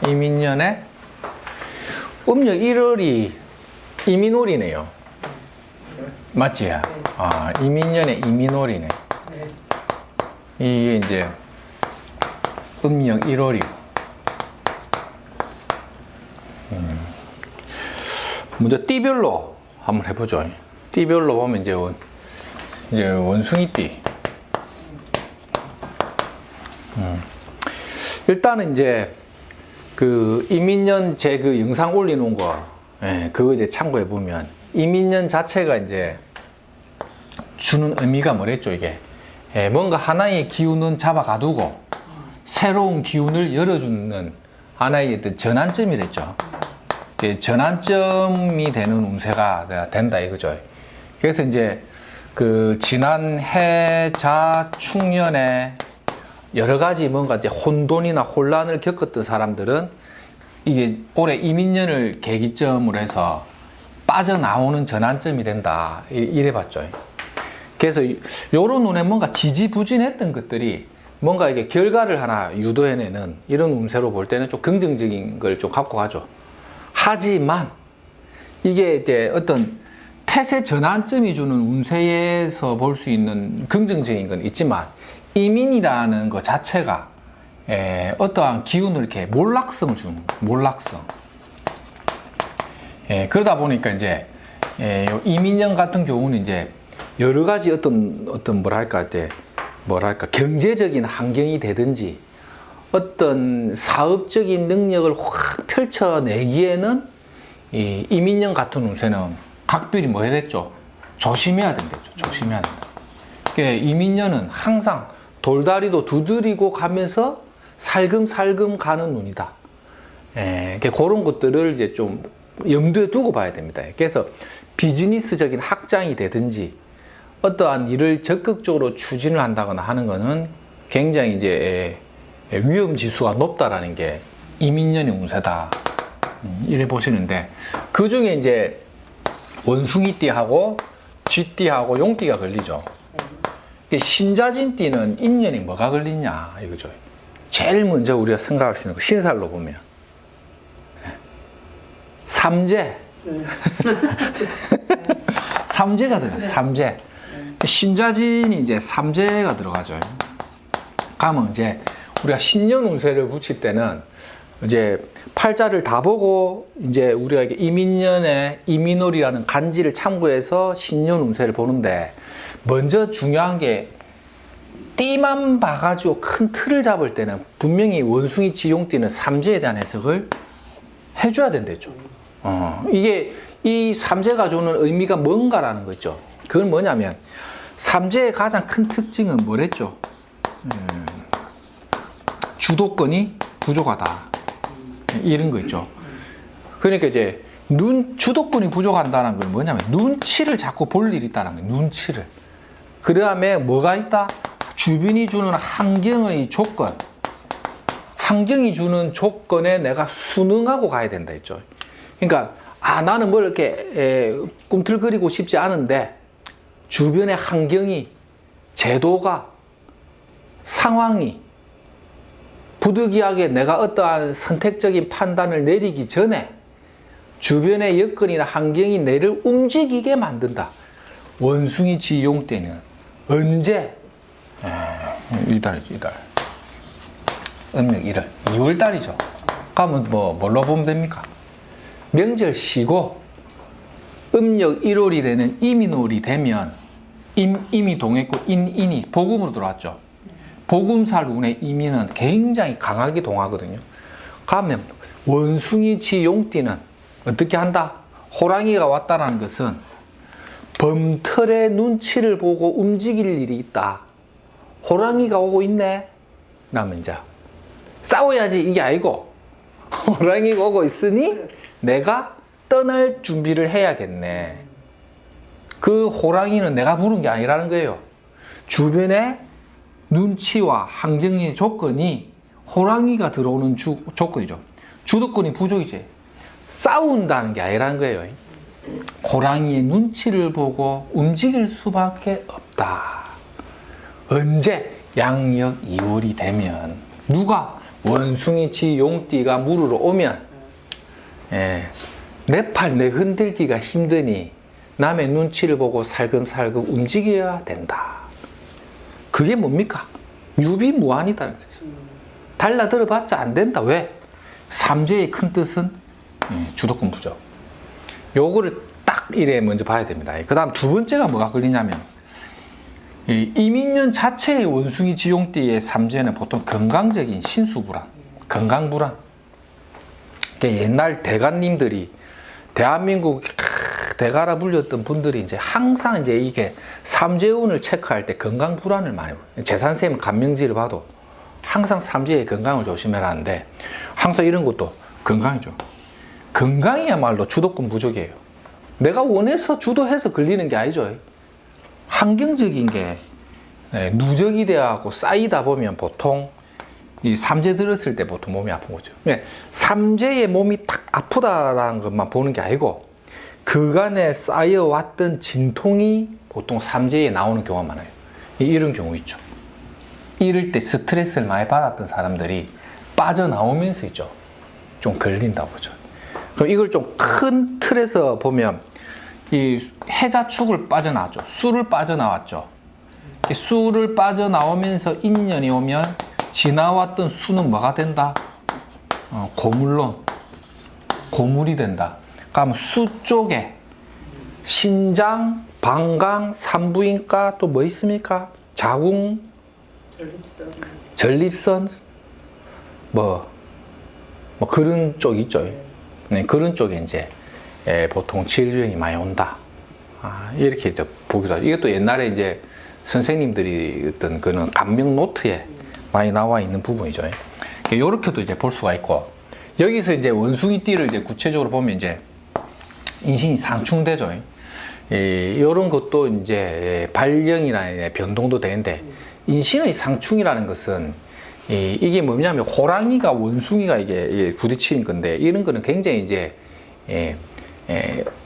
이민년에 음력 1월이 이민월이네요. 맞지? 아, 이민년에 이민월이네. 이게 이제 음력 1월이고. 먼저 띠별로 한번 해보죠. 띠별로 보면 이제 원숭이띠. 일단은 이제 그 이민년 제 그 영상 올려놓은 거, 그거 이제 참고해 보면 이민년 자체가 이제 주는 의미가 뭐랬죠, 이게? 뭔가 하나의 기운은 잡아가두고 새로운 기운을 열어주는 하나의 전환점이랬죠. 전환점이 되는 운세가 된다 이거죠. 그래서 이제 그 지난 해자 축년에 여러 가지 뭔가 이제 혼돈이나 혼란을 겪었던 사람들은 이게 올해 이민년을 계기점으로 해서 빠져나오는 전환점이 된다 이래 봤죠. 그래서 요런 눈에 뭔가 지지부진했던 것들이 뭔가 이게 결과를 하나 유도해내는 이런 운세로 볼 때는 좀 긍정적인 걸 좀 갖고 가죠. 하지만 이게 이제 어떤 태세 전환점이 주는 운세에서 볼 수 있는 긍정적인 건 있지만 이민이라는 것 자체가 어떠한 기운을 이렇게 몰락성을 주는 거예요. 몰락성. 그러다 보니까 이제 이민년 같은 경우는 이제 여러 가지 어떤 뭐랄까 경제적인 환경이 되든지 어떤 사업적인 능력을 확 펼쳐내기에는 이 이민년 같은 운세는 각별히 뭐 해랬죠? 조심해야 된댔죠. 조심해야 된다. 그러니까 이민년은 항상 돌다리도 두드리고 가면서 살금살금 가는 운이다. 그런 것들을 이제 좀 염두에 두고 봐야 됩니다. 그래서 비즈니스적인 확장이 되든지 어떠한 일을 적극적으로 추진을 한다거나 하는 거는 굉장히 이제 위험 지수가 높다라는 게 이민년의 운세다. 이래 보시는데 그 중에 이제 원숭이띠하고 쥐띠하고 용띠가 걸리죠. 신자진띠는 인연이 뭐가 걸리냐 이거죠. 제일 먼저 우리가 생각할 수 있는 거 신살로 보면 삼재. 삼재가 들어가요. 삼재. 신자진이 이제 삼재가 들어가죠. 그러면 이제 우리가 신년 운세를 붙일 때는 이제 팔자를 다 보고 이제 우리가 이민년에 이민월이라는 간지를 참고해서 신년 운세를 보는데 먼저 중요한 게 띠만 봐가지고 큰 틀을 잡을 때는 분명히 원숭이 지용띠는 삼재에 대한 해석을 해줘야 된대죠. 이게 이 삼재가 주는 의미가 뭔가라는 거죠. 그건 뭐냐면 삼재의 가장 큰 특징은 뭐랬죠? 주도권이 부족하다. 이런 거 있죠. 그러니까 이제 주도권이 부족한다는 건 뭐냐면 눈치를 자꾸 볼 일이 있다는 거예요. 눈치를. 그 다음에 뭐가 있다? 주변이 주는 환경의 조건. 환경이 주는 조건에 내가 순응하고 가야 된다 했죠. 그러니까 나는 뭘 이렇게 꿈틀거리고 싶지 않은데 주변의 환경이 제도가 상황이 부득이하게 내가 어떠한 선택적인 판단을 내리기 전에 주변의 여건이나 환경이 내를 움직이게 만든다. 원숭이 지용 때는 언제? 이달이죠, 이달. 음력 1월, 2월달이죠. 그러면 뭘로 보면 됩니까? 명절 쉬고 음력 1월이 되는 이민월이 되면 임이 동했고 인이 복음으로 들어왔죠. 복음살 운의 이민은 굉장히 강하게 동하거든요. 그러면 원숭이 지용띠는 어떻게 한다? 호랑이가 왔다는 것은 범털의 눈치를 보고 움직일 일이 있다. 호랑이가 오고 있네? 라면 이제 싸워야지 이게 아니고 호랑이가 오고 있으니 내가 떠날 준비를 해야겠네. 그 호랑이는 내가 부른 게 아니라는 거예요. 주변에 눈치와 환경의 조건이 호랑이가 들어오는 조건이죠. 주도권이 부족이지. 싸운다는 게 아니라는 거예요. 호랑이의 눈치를 보고 움직일 수밖에 없다. 언제? 양력 2월이 되면 누가? 원숭이 지 용띠가 물으러 오면 내 팔 내 흔들기가 힘드니 남의 눈치를 보고 살금살금 움직여야 된다. 그게 뭡니까? 유비무환이다는 거죠. 달라들어봤자 안 된다. 왜? 삼재의 큰 뜻은 주도권 부족. 요거를 딱 이래 먼저 봐야 됩니다. 그 다음 두 번째가 뭐가 걸리냐면 이민년 자체의 원숭이 지용띠의 삼재는 보통 건강적인 신수불안, 건강불안. 옛날 대가님들이 대한민국 대가라 불렸던 분들이 이제 항상 이제 이게 삼재운을 체크할 때 건강 불안을 많이 재산세임 간명지를 봐도 항상 삼재의 건강을 조심해라 하는데 항상 이런 것도 건강이죠. 건강이야말로 주도권 부족이에요. 내가 원해서 주도해서 걸리는 게 아니죠. 환경적인 게 누적이 되어가고 쌓이다 보면 보통 이 삼재 들었을 때 보통 몸이 아픈 거죠. 삼재의 몸이 딱 아프다라는 것만 보는 게 아니고 그간에 쌓여왔던 진통이 보통 삼재에 나오는 경우가 많아요. 이런 경우 있죠. 이럴 때 스트레스를 많이 받았던 사람들이 빠져나오면서 있죠. 좀 걸린다고 보죠. 그럼 이걸 좀 큰 틀에서 보면 이 해자축을 빠져나왔죠. 수를 빠져나왔죠. 이 수를 빠져나오면서 인연이 오면 지나왔던 수는 뭐가 된다? 고물론, 고물이 된다. 그럼 수 쪽에 신장, 방광, 산부인과 또 뭐 있습니까? 자궁, 전립선, 뭐 그런 쪽 있죠. 네, 그런 쪽에 이제 보통 질병이 많이 온다. 이렇게 이제 보기도 하죠. 이것도 옛날에 이제 선생님들이 어떤 그런 간명 노트에 많이 나와 있는 부분이죠. 이렇게도 이제 볼 수가 있고, 여기서 이제 원숭이띠를 이제 구체적으로 보면 이제 인신이 상충되죠. 이런 것도 이제 발령이나 변동도 되는데, 인신의 상충이라는 것은 이게 뭐냐면 호랑이가 원숭이가 이게 부딪히는 건데, 이런 거는 굉장히 이제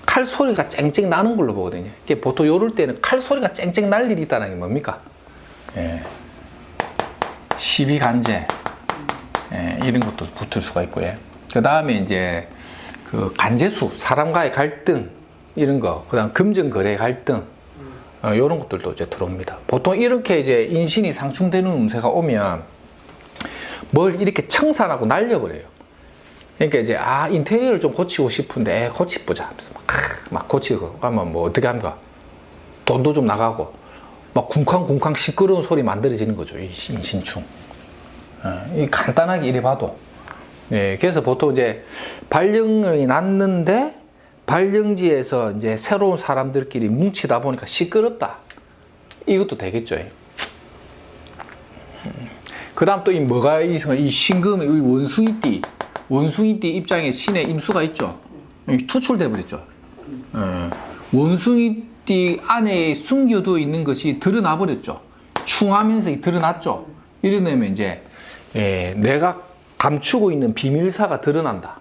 칼 소리가 쨍쨍 나는 걸로 보거든요. 보통 이럴 때는 칼 소리가 쨍쨍 날 일이 있다는 게 뭡니까? 시비간제, 이런 것도 붙을 수가 있고요. 그 다음에 이제 그 간제수, 사람과의 갈등, 이런 거, 그 다음 금전거래 갈등, 이런 것들도 이제 들어옵니다. 보통 이렇게 이제 인신이 상충되는 운세가 오면 뭘 이렇게 청산하고 날려버려요. 그러니까 이제 인테리어를 좀 고치고 싶은데 고치보자 하면서 막 고치고 가면 뭐 어떻게 합니까? 돈도 좀 나가고 막 쿵쾅쿵쾅 시끄러운 소리 만들어지는 거죠. 이 인신충. 이 간단하게 이래 봐도. 그래서 보통 이제 발령이 났는데 발령지에서 이제 새로운 사람들끼리 뭉치다 보니까 시끄럽다. 이것도 되겠죠. 그 다음 또 이 뭐가 이 신금의 이 원숭이띠 입장에 신의 임수가 있죠. 투출돼 버렸죠. 원숭이띠 안에 숨겨져 있는 것이 드러나 버렸죠. 충하면서 드러났죠. 이러면 이제 내가 감추고 있는 비밀사가 드러난다.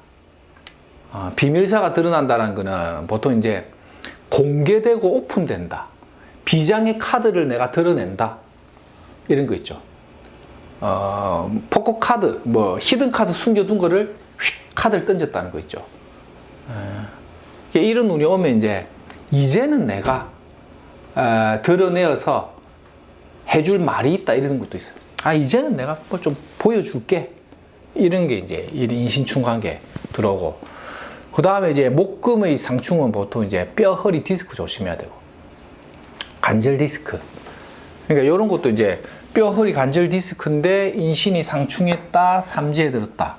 비밀사가 드러난다는 거는 보통 이제 공개되고 오픈된다. 비장의 카드를 내가 드러낸다. 이런 거 있죠. 포커 카드, 뭐 히든 카드 숨겨둔 거를 휙 카드를 던졌다는 거 있죠. 이런 운이 오면 이제는 내가 드러내어서 해줄 말이 있다 이런 것도 있어요. 이제는 내가 뭐 좀 보여줄게. 이런 게 이제 인신충 관계 들어오고, 그 다음에 이제 목금의 상충은 보통 이제 뼈, 허리, 디스크 조심해야 되고, 관절 디스크. 그러니까 이런 것도 이제 뼈, 허리, 관절 디스크인데 인신이 상충했다, 삼재에 들었다.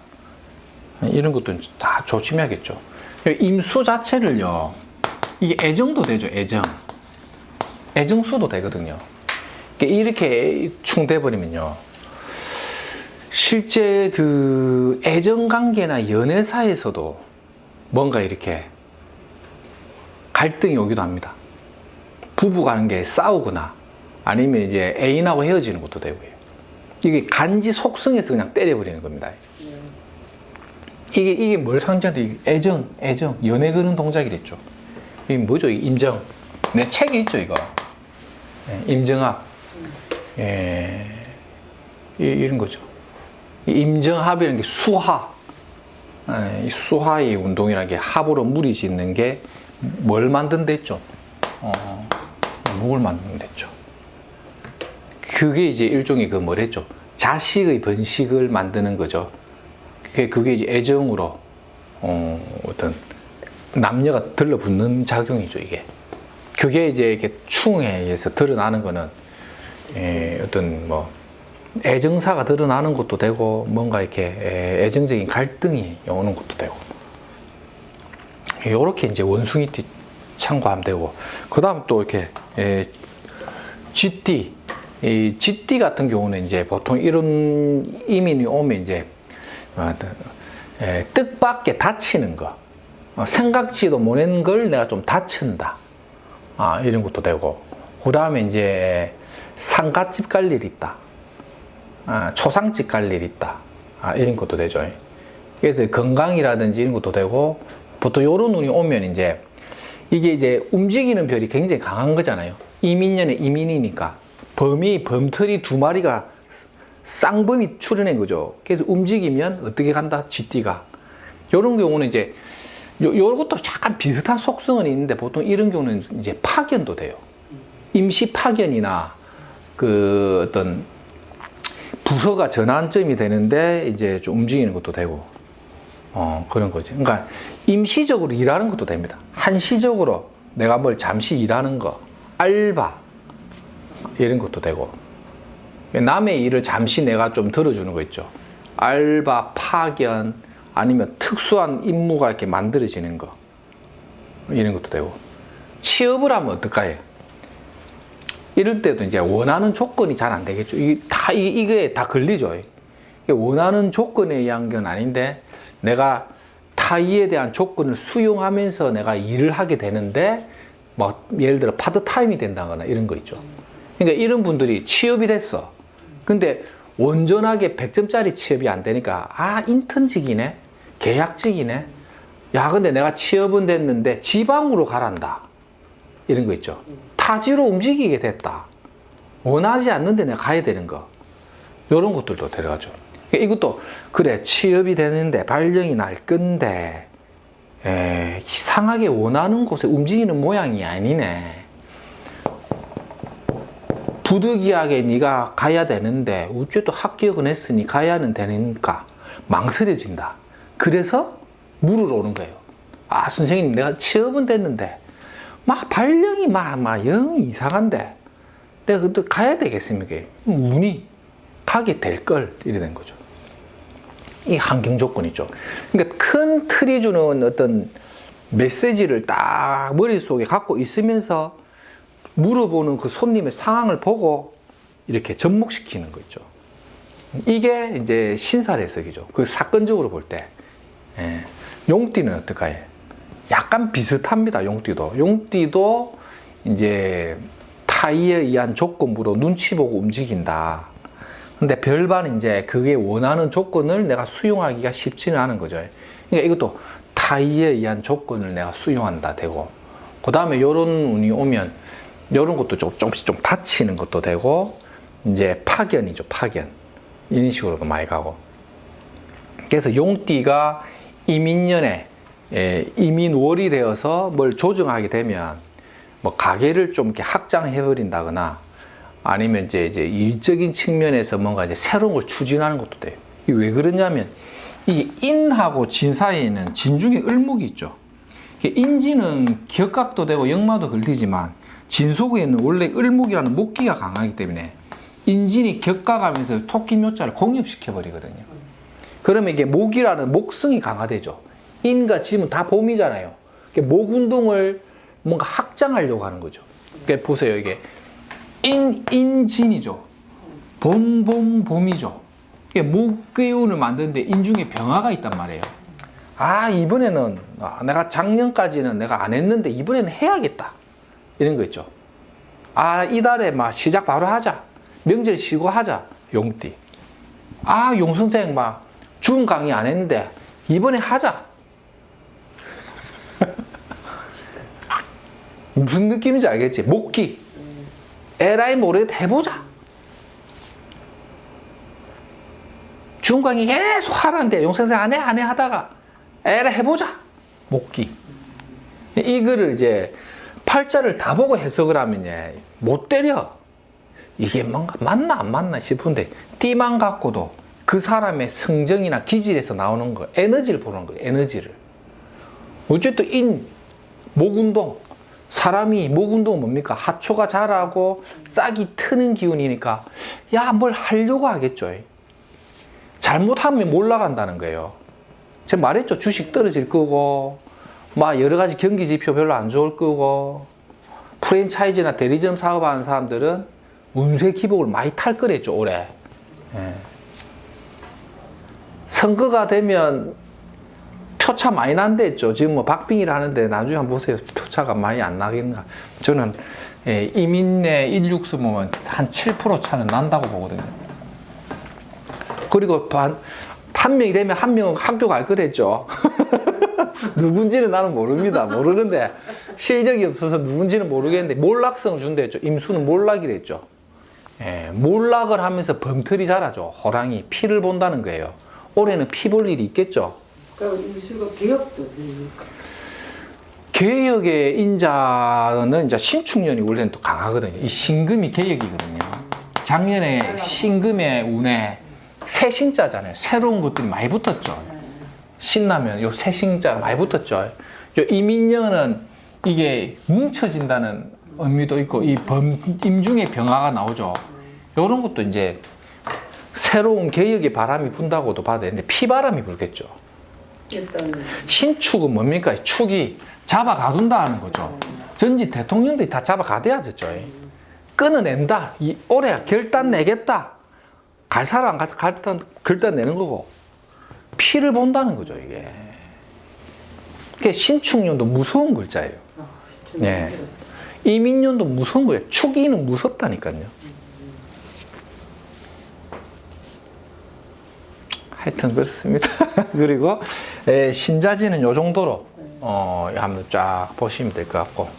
이런 것도 다 조심해야겠죠. 임수 자체를요, 이게 애정도 되죠, 애정. 애정수도 되거든요. 이렇게 충돼버리면요, 실제 그 애정관계나 연애사에서도 뭔가 이렇게 갈등이 오기도 합니다. 부부관계 싸우거나 아니면 이제 애인하고 헤어지는 것도 되고요. 이게 간지 속성에서 그냥 때려버리는 겁니다. 이게 뭘 상징하는데, 애정, 연애 그는 동작이랬죠. 이게 뭐죠? 임정. 내 책에 있죠, 이거. 임정학. 이런 거죠. 임정합이라는 게 수하, 이 수하의 운동이라는 게 합으로 물이 짓는 게 뭘 만든댔죠? 목을 만든댔죠. 그게 이제 일종의 그 뭐랬죠? 자식의 번식을 만드는 거죠. 그게 이제 애정으로 어떤 남녀가 들러붙는 작용이죠, 이게. 그게 이제 이렇게 충에 의해서 드러나는 거는 어떤 뭐 애정사가 드러나는 것도 되고 뭔가 이렇게 애정적인 갈등이 오는 것도 되고 이렇게 이제 원숭이띠 참고하면 되고 그 다음 또 이렇게 쥐띠 이 쥐띠 같은 경우는 이제 보통 이런 이민이 오면 이제 뜻밖의 다치는 거 생각지도 못한 걸 내가 좀 다친다 이런 것도 되고 그 다음에 이제 상갓집 갈 일 있다 초상집 갈 일 있다 이런 것도 되죠. 그래서 건강이라든지 이런 것도 되고 보통 요런 운이 오면 이제 이게 이제 움직이는 별이 굉장히 강한 거잖아요. 이민년의 이민이니까 범틀이 두 마리가 쌍범이 출현한 거죠. 그래서 움직이면 어떻게 간다? 쥐띠가. 요런 경우는 이제 요것도 약간 비슷한 속성은 있는데 보통 이런 경우는 이제 파견도 돼요. 임시 파견이나 그 어떤 부서가 전환점이 되는데 이제 좀 움직이는 것도 되고 그런 거지. 그러니까 임시적으로 일하는 것도 됩니다. 한시적으로 내가 뭘 잠시 일하는 거, 알바 이런 것도 되고 남의 일을 잠시 내가 좀 들어주는 거 있죠. 알바, 파견 아니면 특수한 임무가 이렇게 만들어지는 거 이런 것도 되고 취업을 하면 어떨까요? 이럴 때도 이제 원하는 조건이 잘 안 되겠죠. 이게 다 걸리죠. 원하는 조건에 의한 건 아닌데 내가 타의에 대한 조건을 수용하면서 내가 일을 하게 되는데 뭐 예를 들어 파트타임이 된다거나 이런 거 있죠. 그러니까 이런 분들이 취업이 됐어. 근데 온전하게 100점짜리 취업이 안 되니까 인턴직이네, 계약직이네. 야 근데 내가 취업은 됐는데 지방으로 가란다. 이런 거 있죠. 타지로 움직이게 됐다. 원하지 않는데 내가 가야 되는 거. 이런 것들도 들어가죠. 이것도 그래 취업이 되는데 발령이 날 건데 이상하게 원하는 곳에 움직이는 모양이 아니네. 부득이하게 네가 가야 되는데 어째도 합격은 했으니 가야는 되니까 망설여진다. 그래서 물으러 오는 거예요. 선생님 내가 취업은 됐는데 막 발령이 막 영 이상한데 내가 그때 가야 되겠습니까? 운이 가게 될 걸 이래 된 거죠. 이 환경 조건이죠. 그러니까 큰 틀이 주는 어떤 메시지를 딱 머릿속에 갖고 있으면서 물어보는 그 손님의 상황을 보고 이렇게 접목시키는 거 있죠. 이게 이제 신살 해석이죠. 그 사건적으로 볼 때. 용띠는 어떨까요? 약간 비슷합니다. 용띠도 이제 타의에 의한 조건부로 눈치 보고 움직인다. 근데 별반 이제 그게 원하는 조건을 내가 수용하기가 쉽지는 않은 거죠. 그러니까 이것도 타의에 의한 조건을 내가 수용한다 되고, 그 다음에 요런 운이 오면 요런 것도 조금씩 좀 다치는 것도 되고, 이제 파견이죠. 파견. 이런 식으로도 많이 가고. 그래서 용띠가 이민년에 이민월이 되어서 뭘 조정하게 되면 뭐 가게를 좀 이렇게 확장해 버린다거나 아니면 이제 일적인 측면에서 뭔가 이제 새로운 걸 추진하는 것도 돼요. 이게 왜 그러냐면 이 인하고 진 사이에는 진 중에 을목이 있죠. 인지는 격각도 되고 역마도 걸리지만 진 속에는 원래 을목이라는 목기가 강하기 때문에 인진이 격각하면서 토끼 묘자를 공nhập시켜 버리거든요. 그러면 이게 목이라는 목성이 강화되죠. 인과 진은 다 봄이잖아요. 목 운동을 뭔가 확장하려고 하는 거죠. 그러니까 보세요. 이게 인진이죠. 봄이죠. 목의 운을 만드는데 인중에 병화가 있단 말이에요. 이번에는 내가 작년까지는 내가 안 했는데 이번에는 해야겠다. 이런 거 있죠. 이달에 막 시작 바로 하자. 명절 쉬고 하자. 용띠. 용선생 막 준 강의 안 했는데 이번에 하자. 무슨 느낌인지 알겠지? 목기. 에라이 모르겠다 해보자. 중광이 계속 하라는데 용생생 안 해 하다가 에라 해보자. 목기. 이거를 이제 팔자를 다 보고 해석을 하면 못 때려. 이게 뭔가 맞나 안 맞나 싶은데 띠만 갖고도 그 사람의 성정이나 기질에서 나오는 거, 에너지를 보는 거예요. 에너지를. 어쨌든 목운동. 사람이 목운동은 뭡니까? 하초가 자라고 싹이 트는 기운이니까 야, 뭘 하려고 하겠죠. 잘못하면 몰라간다는 거예요. 제가 말했죠. 주식 떨어질 거고 막 여러 가지 경기 지표 별로 안 좋을 거고 프랜차이즈나 대리점 사업하는 사람들은 운세 기복을 많이 탈 거랬죠. 올해. 예. 선거가 되면 표차 많이 난댔죠. 지금 뭐 박빙이라 하는데 나중에 한번 보세요. 표차가 많이 안 나겠나. 저는 이민내 169 보면 한 7% 차는 난다고 보거든요. 그리고 한 명이 되면 한 명은 학교 갈 거랬죠. 누군지는 나는 모릅니다. 모르는데 실력이 없어서 누군지는 모르겠는데 몰락성을 준대죠. 임수는 몰락이랬죠. 몰락을 하면서 범털이 자라죠. 호랑이 피를 본다는 거예요. 올해는 피 볼 일이 있겠죠. 그럼 임수가 개혁도 됩니까? 개혁의 인자는 이제 신축년이 원래는 또 강하거든요. 이 신금이 개혁이거든요. 작년에 신금의 운에 새 신자잖아요. 새로운 것들이 많이 붙었죠. 신나면 요 새 신자가 많이 붙었죠. 요 이민년은 이게 뭉쳐진다는 의미도 있고 이 임중의 병화가 나오죠. 요런 것도 이제 새로운 개혁의 바람이 분다고도 봐야 되는데 피바람이 불겠죠. 일단 신축은 뭡니까? 축이 잡아가둔다 하는 거죠. 전직 대통령들이 다 잡아가대야죠. 끊어낸다. 올해 결단 내겠다. 갈 사람 가서 결단 내는 거고 피를 본다는 거죠. 이게. 그게 신축년도 무서운 글자예요. 예. 이민년도 무서운 거예요. 축이는 무섭다니까요. 하여튼 그렇습니다. 그리고 신자지는 요 정도로 한번 쫙 보시면 될 것 같고